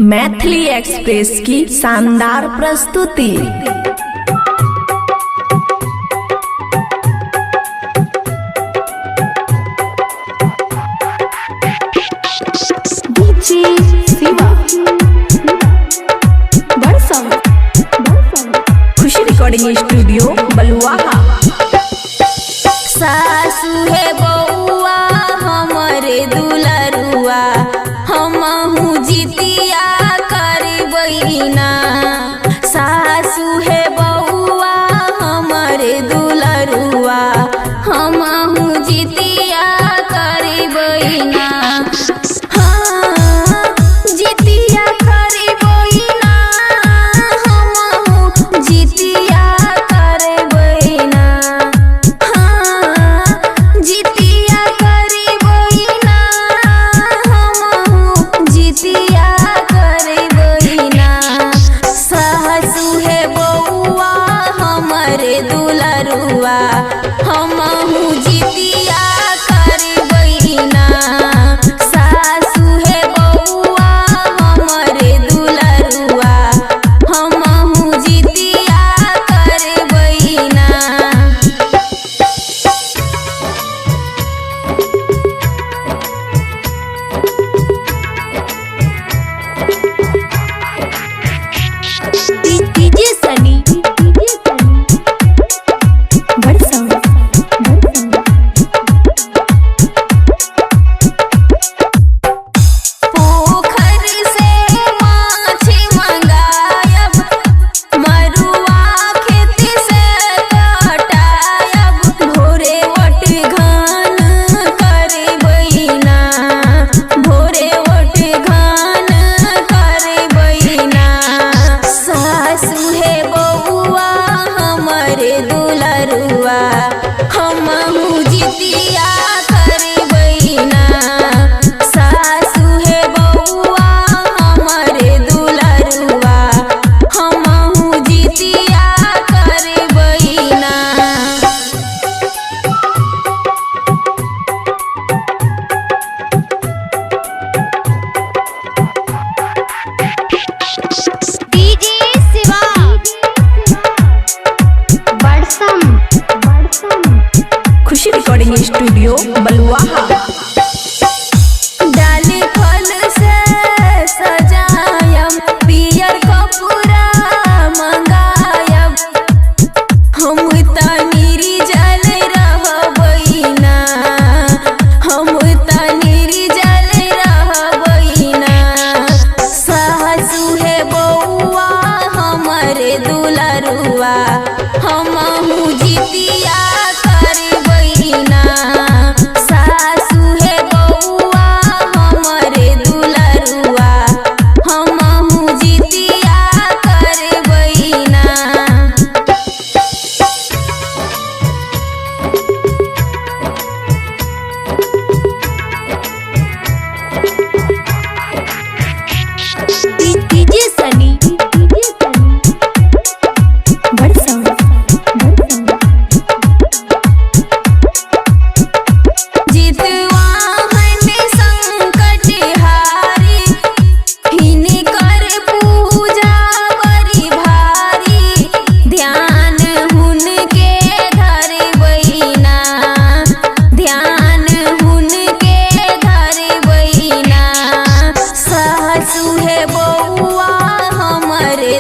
Maithili express की शानदार प्रस्तुति। खुशी रिकॉर्डिंग स्टूडियो बलुआहा। सासु है बउआ हमरे दुलरुआ, हमहू जितिया करबैना। सासु है बउआ हमरे दुलरुआ, हमहू जितिया करबैना। हाँ जितिया करबैना, हमहू जितिया करबैना। दुलरुआ हमहू जितिया करबैना। सासु है बउआ हमरे दुलरुआ, हमहू जितिया करबैना। डीजे सनी दुलरुआ हमहू जितिया करबैना। सासु है बउआ हमरे दुलरुआ, हमहू जितिया करबैना। खुशी रिकॉर्डिंग स्टूडियो बलुआहा। डाली फल से सजायम, पियर कपूरा मंगायब। हम तनीरी जल रहबैना, हम तनीरी जल रहबैना। सासु है बउआ हमरे दुलरुआ, हमहू जितिया करबैना। सासु है बउआ हमरे दुलरुआ, हमहू जितिया करबैना। डीजे सनी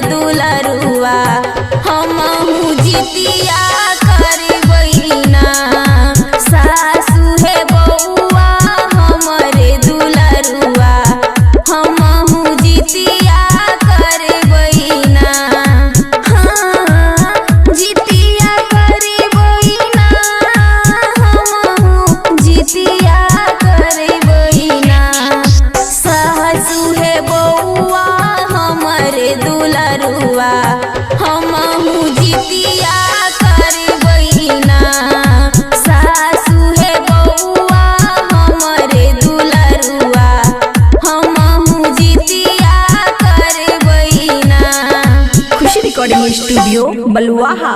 दुलरुआ हमहू जितिया करबैना। सासु है बउआ हमरे दुलरुआ, हमहू जितिया करबैना। हाँ जितिया करबैना, हमहू जितिया करबैना। सासु है बउआ हमरे दुलरुआ, हमहू जितिया करबैना। सासु है बउआ हमरे दुलरुआ, हमहू जितिया करबैना। खुशी रिकॉर्डिंग स्टूडियो बलुआहा।